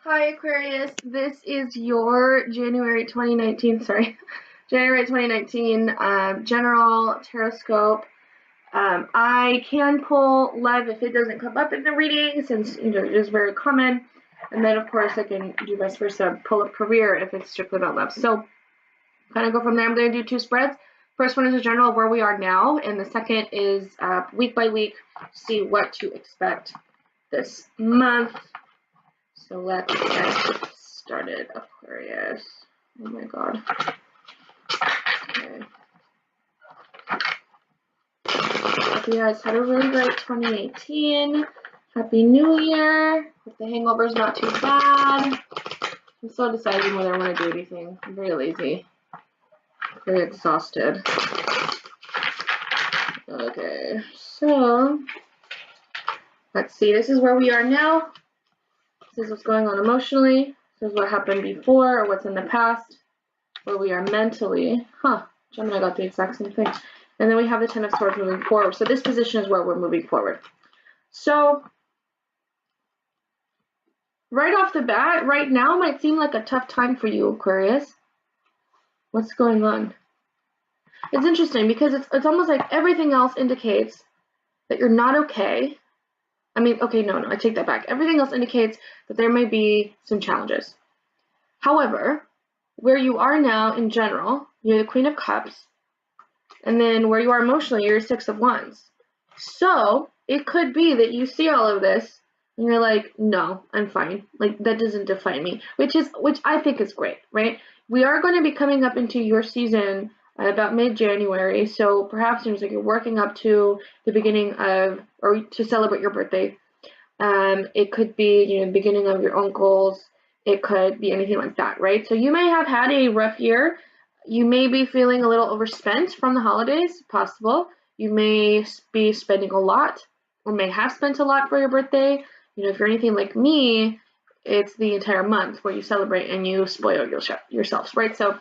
Hi Aquarius, this is your January 2019, January 2019 General Tarotscope. I can pull live if it doesn't come up in the reading, since it is very common. And then of course I can do vice versa, pull up career if it's strictly about love. So kind of go from there. I'm going to do two spreads. First one is a general of where we are now, and the second is week by week, see what to expect this month. So let's get started, Aquarius. Oh my god. Okay. Hope you guys had a really great 2018. Happy New Year. Hope the hangover's not too bad. I'm still deciding whether I want to do anything. I'm very lazy. Very exhausted. Okay, so let's see. This is where we are now. This is what's going on emotionally. This is what happened before or what's in the past. Where we are mentally. Gemini got the exact same thing. And then we have the Ten of Swords moving forward. So this position is where we're moving forward. So right off the bat, right now might seem like a tough time for you, Aquarius. What's going on? It's interesting because it's almost like everything else indicates that you're not okay. I mean, okay, no, I take that back. Everything else indicates that there may be some challenges. However, where you are now in general, you're the Queen of Cups, and then where you are emotionally, you're Six of Wands. So it could be that you see all of this and you're like, no, I'm fine. Like, that doesn't define me, which I think is great, right? We are going to be coming up into your season about mid-January, so perhaps it's like you're working up to the beginning of, or to celebrate your birthday. It could be, the beginning of your own goals. It could be anything like that, right? So you may have had a rough year. You may be feeling a little overspent from the holidays, possible. You may be spending a lot, or may have spent a lot for your birthday. If you're anything like me, it's the entire month where you celebrate and you spoil yourselves, right? So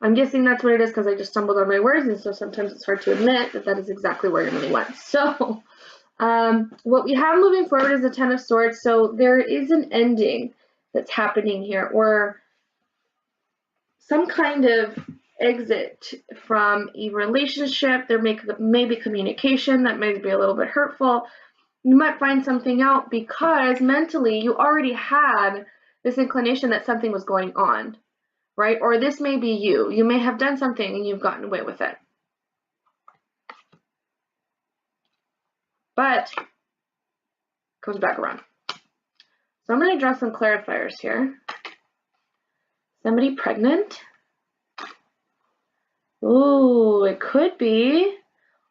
I'm guessing that's what it is because I just stumbled on my words, and so sometimes it's hard to admit that is exactly where your money went. So what we have moving forward is the Ten of Swords. So there is an ending that's happening here, or some kind of exit from a relationship. There may be communication that may be a little bit hurtful. You might find something out because mentally you already had this inclination that something was going on, right? Or this may be you. You may have done something and you've gotten away with it. But it comes back around. So I'm going to draw some clarifiers here. Somebody pregnant? Ooh, it could be.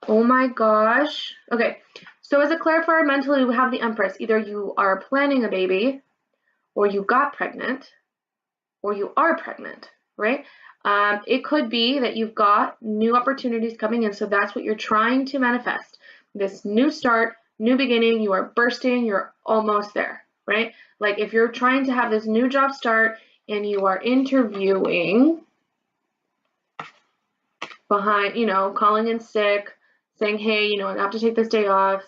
Oh my gosh. Okay, so as a clarifier, mentally we have the Empress. Either you are planning a baby, or you got pregnant, or you are pregnant, right? It could be that you've got new opportunities coming in, so that's what you're trying to manifest. This new start, new beginning, you are bursting, you're almost there, right? Like if you're trying to have this new job start and you are interviewing behind, calling in sick, saying, hey, I have to take this day off,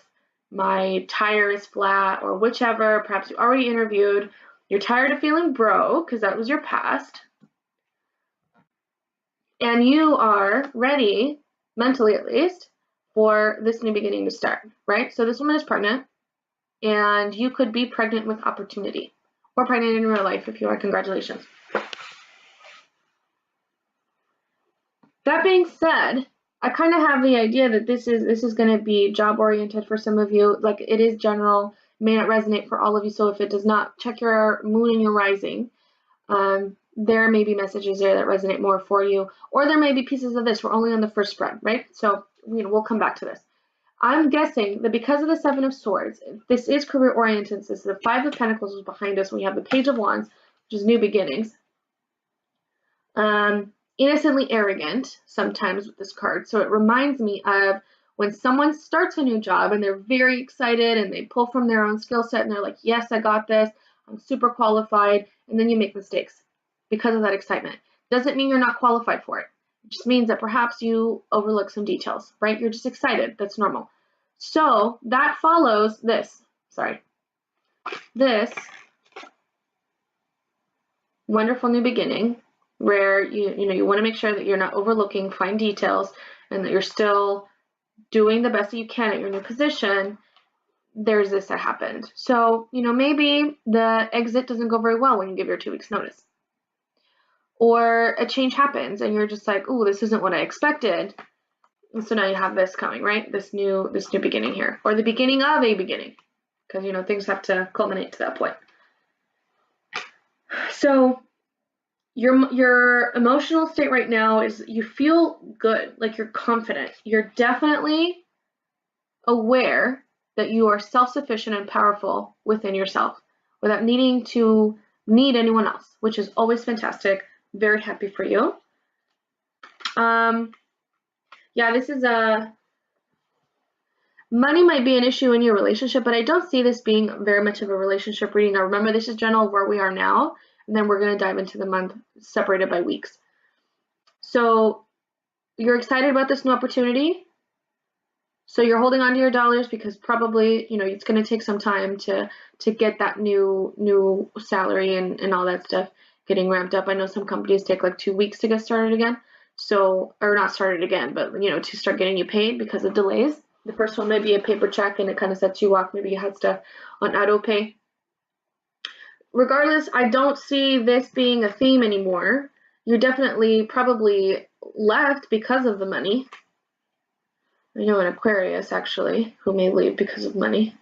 my tire is flat, or whichever, perhaps you already interviewed, you're tired of feeling broke because that was your past, and you are ready, mentally at least, for this new beginning to start, right? So this woman is pregnant, and you could be pregnant with opportunity, or pregnant in real life if you are. Congratulations. That being said, I kind of have the idea that this is going to be job oriented for some of you. Like, it is general, may not resonate for all of you. So if it does not, check your moon and your rising. There may be messages there that resonate more for you, or there may be pieces of this. We're only on the first spread, right? So we'll come back to this. I'm guessing that because of the Seven of Swords, this is career oriented. This is the Five of Pentacles is behind us. We have the Page of Wands, which is new beginnings. Innocently arrogant sometimes with this card. So it reminds me of when someone starts a new job and they're very excited and they pull from their own skill set and they're like, yes, I got this, I'm super qualified, and then you make mistakes because of that excitement. Doesn't mean you're not qualified for it. It just means that perhaps you overlook some details, right? You're just excited. That's normal. So that follows this. This wonderful new beginning where you want to make sure that you're not overlooking fine details and that you're still doing the best that you can at your new position. There's this that happened. So, maybe the exit doesn't go very well when you give your 2 weeks notice. Or a change happens and you're just like, oh, this isn't what I expected. And so now you have this coming, right? This new beginning here, or the beginning of a beginning, because things have to culminate to that point. So your emotional state right now is you feel good, like you're confident. You're definitely aware that you are self-sufficient and powerful within yourself without needing to need anyone else, which is always fantastic. Very happy for you. Yeah, this is money might be an issue in your relationship, but I don't see this being very much of a relationship reading. Now, remember, this is general where we are now, and then we're going to dive into the month separated by weeks. So you're excited about this new opportunity. So you're holding on to your dollars because probably, it's going to take some time to get that new salary and all that stuff getting ramped up. I know some companies take like 2 weeks to get started again. So, or not started again, but, to start getting you paid because of delays. The first one may be a paper check and it kind of sets you off. Maybe you had stuff on auto pay. Regardless, I don't see this being a theme anymore. You're definitely probably left because of the money. I know an Aquarius, actually, who may leave because of money.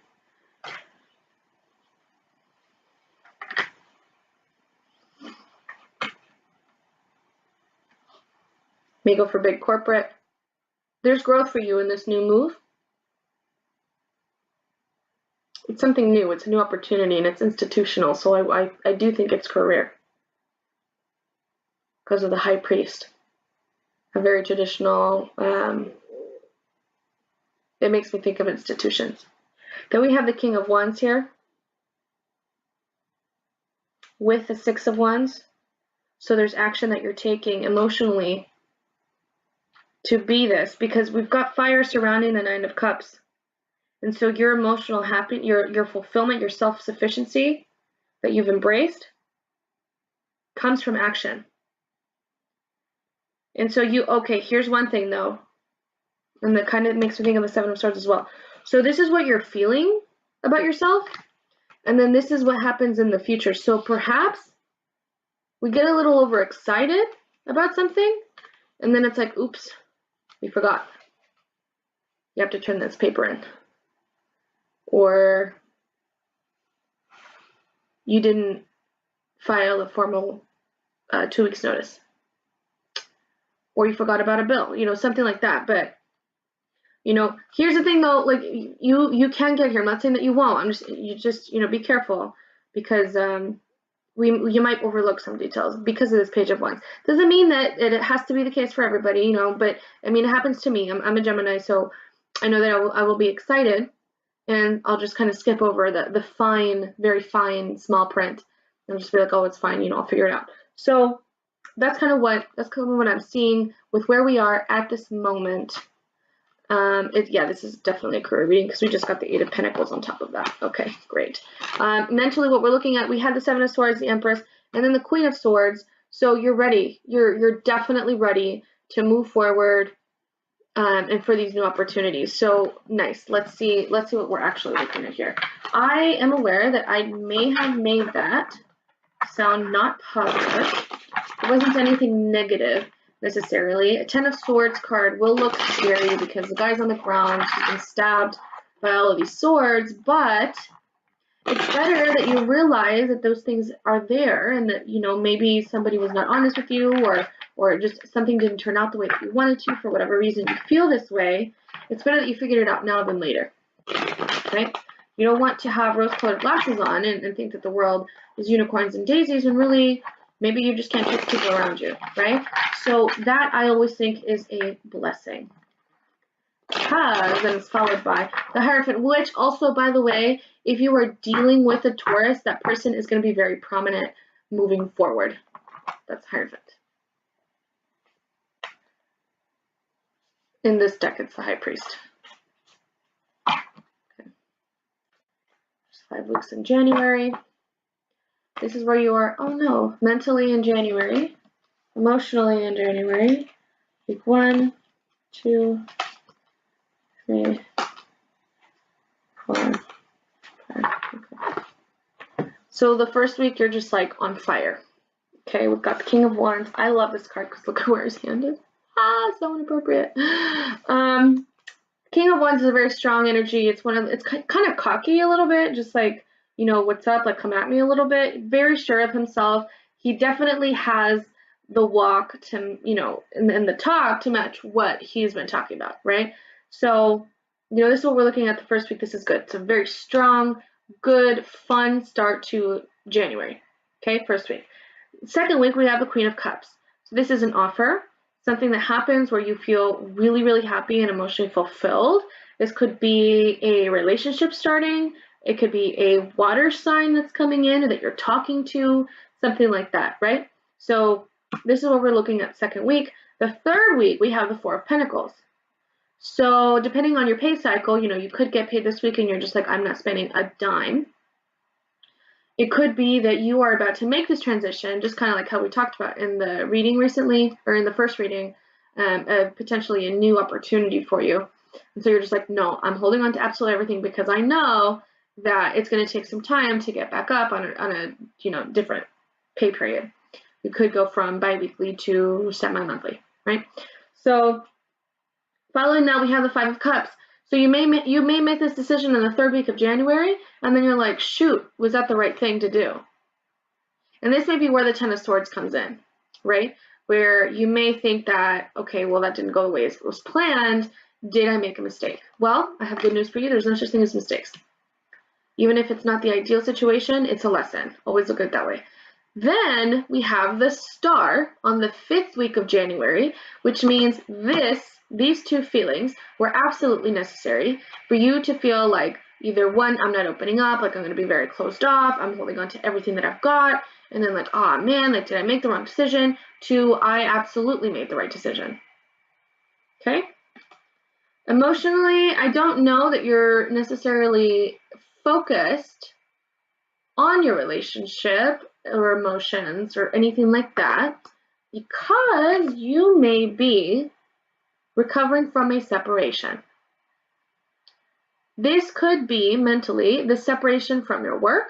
May go for big corporate. There's growth for you in this new move. It's something new. It's a new opportunity, and it's institutional. So I do think it's career because of the High Priest. A very traditional. It makes me think of institutions. Then we have the King of Wands here with the Six of Wands. So there's action that you're taking emotionally to be this, because we've got fire surrounding the Nine of Cups. And so your emotional happiness, your fulfillment, your self-sufficiency that you've embraced comes from action. And so okay, here's one thing though, and that kind of makes me think of the Seven of Swords as well. So this is what you're feeling about yourself, and then this is what happens in the future. So perhaps we get a little overexcited about something, and then it's like, oops, we forgot. You have to turn this paper in. Or you didn't file a formal 2 weeks notice. Or you forgot about a bill, something like that. But, here's the thing though, like you can get here. I'm not saying that you won't. You just be careful, because you might overlook some details because of this Page of Wands. Doesn't mean that it has to be the case for everybody, but I mean, it happens to me. I'm a Gemini, so I know that I will be excited, and I'll just kind of skip over the fine, very fine, small print, and just be like, oh, it's fine, I'll figure it out. So that's kind of what I'm seeing with where we are at this moment. Yeah, this is definitely a career reading because we just got the Eight of Pentacles on top of that. Okay, great. Mentally, what we're looking at, we had the Seven of Swords, the Empress, and then the Queen of Swords. So you're ready. You're definitely ready to move forward, and for these new opportunities. So nice. Let's see what we're actually looking at here. I am aware that I may have made that sound not positive. It wasn't anything negative necessarily. A Ten of Swords card will look scary because the guy's on the ground. He's been stabbed by all of these swords, but it's better that you realize that those things are there, and that maybe somebody was not honest with you, or just something didn't turn out the way that you wanted to for whatever reason you feel this way. It's better that you figured it out now than later. Right? You don't want to have rose-colored glasses on and think that the world is unicorns and daisies, when really maybe you just can't trust people around you, right? So that I always think is a blessing. Because then it's followed by the Hierophant, which also, by the way, if you are dealing with a Taurus, that person is going to be very prominent moving forward. That's Hierophant. In this deck, it's the High Priest. Okay. 5 weeks in January. This is where you are, oh no, mentally in January, emotionally in January. Week 1, 2, 3, 4, 5. Okay. So the first week you're just like on fire. Okay, we've got the King of Wands. I love this card because look at where his hand is. Ah, so inappropriate. King of Wands is a very strong energy. It's kind of cocky a little bit, just like, you know, what's up, like come at me a little bit. Very sure of himself. He definitely has the walk to, you know, and the talk to match what he's been talking about, right? So, you know, this is what we're looking at the first week. This is good. It's a very strong, good, fun start to January. Okay, first week. Second week, we have the Queen of Cups. So this is an offer, something that happens where you feel really, really happy and emotionally fulfilled. This could be a relationship starting. It could be a water sign that's coming in or that you're talking to, something like that, right? So this is what we're looking at second week. The third week, we have the Four of Pentacles. So depending on your pay cycle, you know, you could get paid this week and you're just like, I'm not spending a dime. It could be that you are about to make this transition, just kind of like how we talked about in the reading recently, or in the first reading, potentially a new opportunity for you. And so you're just like, no, I'm holding on to absolutely everything because I know that it's going to take some time to get back up on a you know, different pay period. You could go from bi-weekly to semi-monthly, right? So following that, we have the Five of Cups. So you may make this decision in the third week of January, and then you're like, shoot, was that the right thing to do? And this may be where the Ten of Swords comes in, right? Where you may think that, okay, well, that didn't go the way it was planned. Did I make a mistake? Well, I have good news for you. There's no such thing as mistakes. Even if it's not the ideal situation, it's a lesson. Always look at it that way. Then we have the Star on the 5th week of January, which means these two feelings were absolutely necessary for you to feel like either one, I'm not opening up, like I'm going to be very closed off, I'm holding on to everything that I've got, and then like, oh man, like did I make the wrong decision? Two, I absolutely made the right decision. Okay? Emotionally, I don't know that you're necessarily focused on your relationship or emotions or anything like that because you may be recovering from a separation. This could be mentally the separation from your work.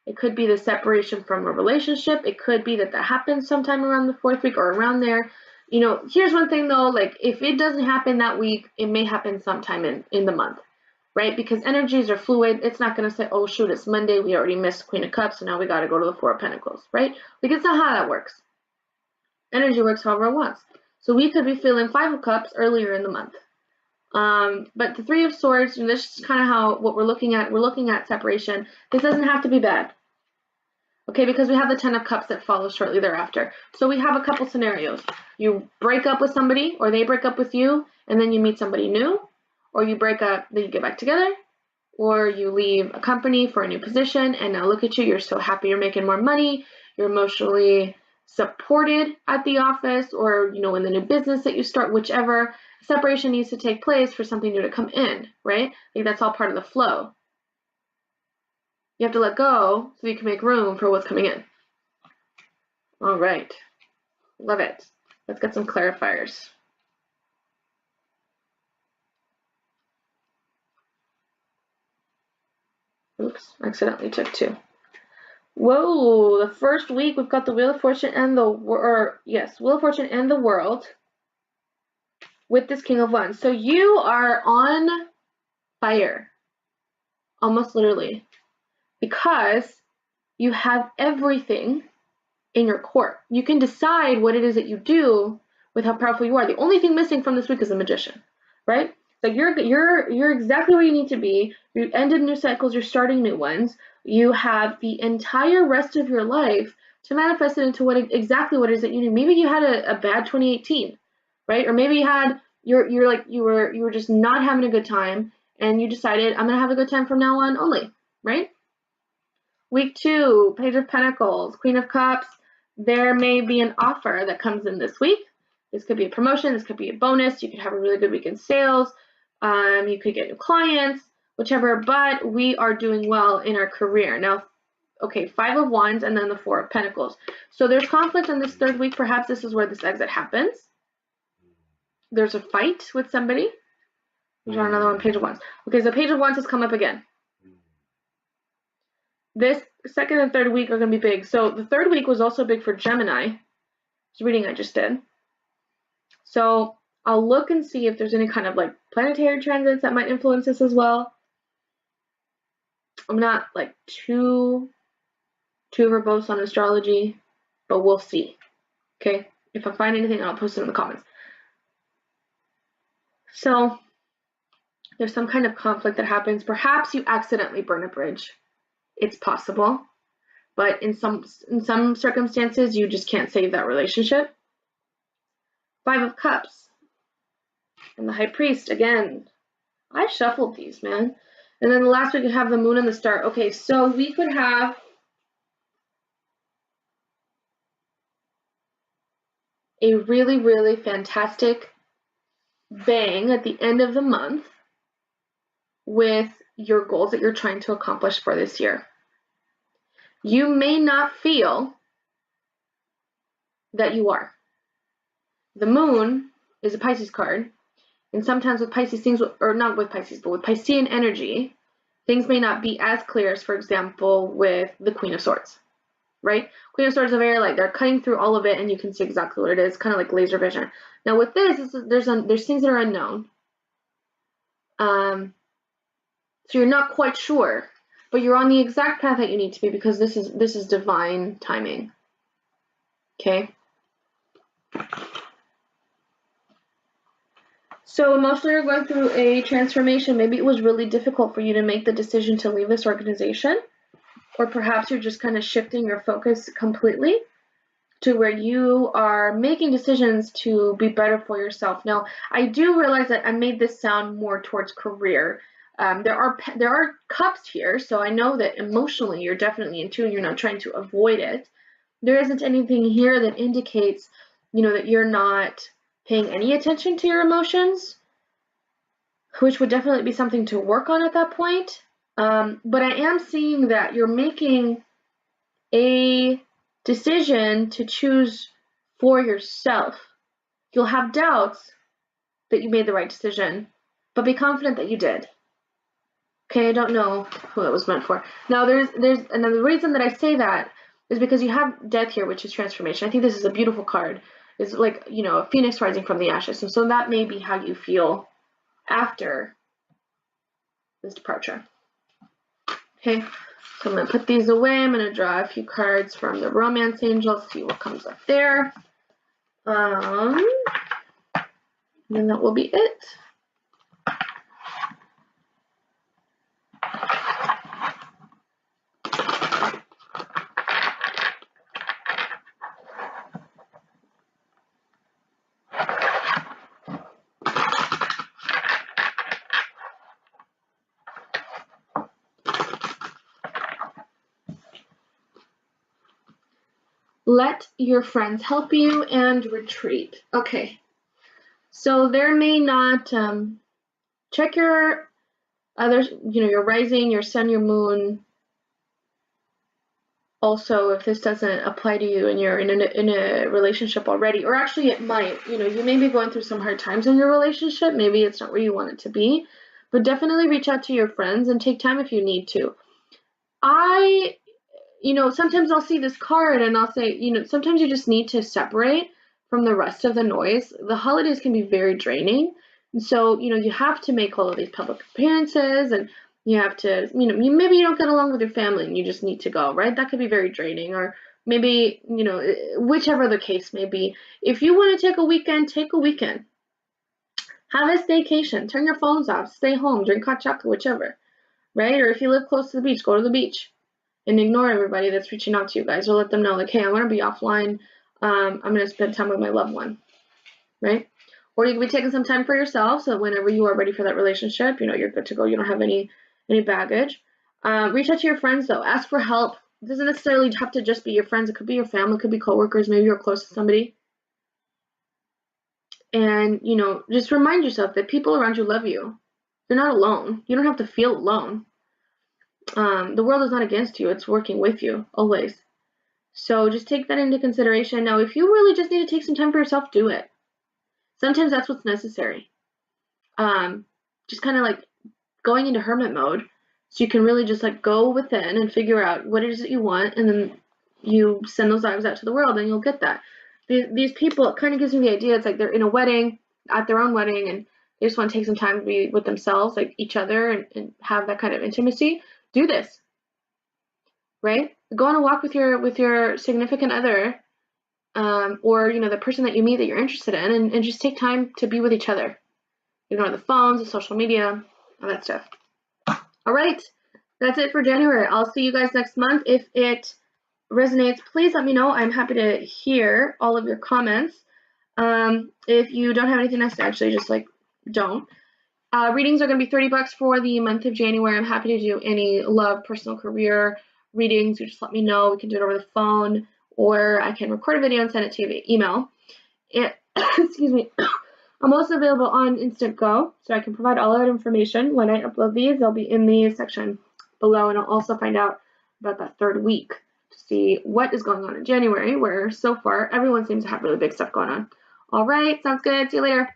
It could be the separation from a relationship. It could be that happens sometime around the 4th week or around there. You know, here's one thing though, like if it doesn't happen that week, it may happen sometime in the month, right? Because energies are fluid. It's not going to say, oh shoot, it's Monday, we already missed Queen of Cups, so now we got to go to the Four of Pentacles, right? Like it's not how that works. Energy works however it wants. So we could be feeling Five of Cups earlier in the month. But the Three of Swords, and this is kind of what we're looking at. We're looking at separation. This doesn't have to be bad. Okay, because we have the Ten of Cups that follows shortly thereafter. So we have a couple scenarios. You break up with somebody, or they break up with you, and then you meet somebody new, or you break up, then you get back together, or you leave a company for a new position, and now look at you, you're so happy you're making more money, you're emotionally supported at the office, or you know, in the new business that you start, whichever. Separation needs to take place for something new to come in, right? I think that's all part of the flow. You have to let go so you can make room for what's coming in. All right. Love it. Let's get some clarifiers. Oops, accidentally took 2. Whoa, the first week we've got the Wheel of Fortune and Wheel of Fortune and the World with this King of Wands. So you are on fire, almost literally, because you have everything in your court. You can decide what it is that you do with how powerful you are. The only thing missing from this week is the Magician, right? So you're exactly where you need to be. You ended new cycles, you're starting new ones. You have the entire rest of your life to manifest it into exactly what it is that you need. Maybe you had a bad 2018, right? Or maybe you were just not having a good time and you decided, I'm gonna have a good time from now on only, right? Week 2, Page of Pentacles, Queen of Cups. There may be an offer that comes in this week. This could be a promotion, this could be a bonus. You could have a really good week in sales. You could get new clients, whichever, but we are doing well in our career. Now, okay, 5 of Wands and then the 4 of Pentacles. So there's conflict in this third week. Perhaps this is where this exit happens. There's a fight with somebody. There's another one, Page of Wands. Okay, so Page of Wands has come up again. This second and third week are going to be big. So the third week was also big for Gemini. This reading I just did. So I'll look and see if there's any kind of like planetary transits that might influence this as well. I'm not like too verbose on astrology, but we'll see. Okay, if I find anything, I'll post it in the comments. So there's some kind of conflict that happens. Perhaps you accidentally burn a bridge. It's possible, but in some circumstances, you just can't save that relationship. 5 of Cups and the High Priest again. I shuffled these, man. And then the last week we have the Moon and the Star. Okay, so we could have a really, really fantastic bang at the end of the month with your goals that you're trying to accomplish for this year. You may not feel that you are. The Moon is a Pisces card, and sometimes with Pisces things, or not with Pisces, but with Piscean energy, things may not be as clear as, for example, with the Queen of Swords, right? Queen of Swords are very like, they're cutting through all of it and you can see exactly what it is, kind of like laser vision. Now with this, there's things that are unknown. So you're not quite sure, but you're on the exact path that you need to be because this is divine timing. Okay? So emotionally you're going through a transformation. Maybe it was really difficult for you to make the decision to leave this organization, or perhaps you're just kind of shifting your focus completely to where you are making decisions to be better for yourself. Now, I do realize that I made this sound more towards career. There are cups here, so I know that emotionally you're definitely in tune. You're not trying to avoid it. There isn't anything here that indicates, that you're not paying any attention to your emotions, which would definitely be something to work on at that point. But I am seeing that you're making a decision to choose for yourself. You'll have doubts that you made the right decision, but be confident that you did. Okay, I don't know who it was meant for. Now, there's another reason that I say that is because you have death here, which is transformation. I think this is a beautiful card. It's like, a phoenix rising from the ashes. And so that may be how you feel after this departure. Okay, so I'm going to put these away. I'm going to draw a few cards from the Romance Angel, see what comes up there. And then that will be it. Let your friends help you and retreat. Okay, so there may not, check your others, your rising, your sun, your moon. Also, if this doesn't apply to you and you're in a relationship already, or actually it might, you may be going through some hard times in your relationship. Maybe it's not where you want it to be, but definitely reach out to your friends and take time if you need to. Sometimes I'll see this card and I'll say, sometimes you just need to separate from the rest of the noise. The holidays can be very draining. And so, you have to make all of these public appearances and you have to, maybe you don't get along with your family and you just need to go, right? That could be very draining. Or maybe, whichever the case may be. If you want to take a weekend, take a weekend. Have a staycation. Turn your phones off. Stay home. Drink hot chocolate, whichever, right? Or if you live close to the beach, go to the beach. And ignore everybody that's reaching out to you guys, or let them know, like, hey, I'm going to be offline. I'm going to spend time with my loved one, right? Or you can be taking some time for yourself, so that whenever you are ready for that relationship, you're good to go. You don't have any baggage. Reach out to your friends, though. Ask for help. It doesn't necessarily have to just be your friends. It could be your family. It could be coworkers. Maybe you're close to somebody. And, just remind yourself that people around you love you. You're not alone. You don't have to feel alone. The world is not against you, it's working with you always. So just take that into consideration. Now, if you really just need to take some time for yourself, do it. Sometimes that's what's necessary. Just kind of like going into hermit mode, so you can really just like go within and figure out what it is that you want, and then you send those vibes out to the world, and you'll get that. These people, it kind of gives me the idea. It's like they're in a wedding, at their own wedding, and they just want to take some time to be with themselves, like each other, and have that kind of intimacy. Do this, right? Go on a walk with your significant other, or you know, the person that you meet that you're interested in, and just take time to be with each other. Ignore the phones, the social media, all that stuff. All right, that's it for January. I'll see you guys next month. If it resonates, please let me know. I'm happy to hear all of your comments. If you don't have anything nice to actually just like don't. Readings are going to be $30 for the month of January. I'm happy to do any love, personal, career readings. You just let me know. We can do it over the phone, or I can record a video and send it to you via email. Excuse me. I'm also available on instantgo, so I can provide all of that information when I upload these. They'll be in the section below, and I'll also find out about that third week to see what is going on in January, where so far everyone seems to have really big stuff going on. All right, sounds good. See you later.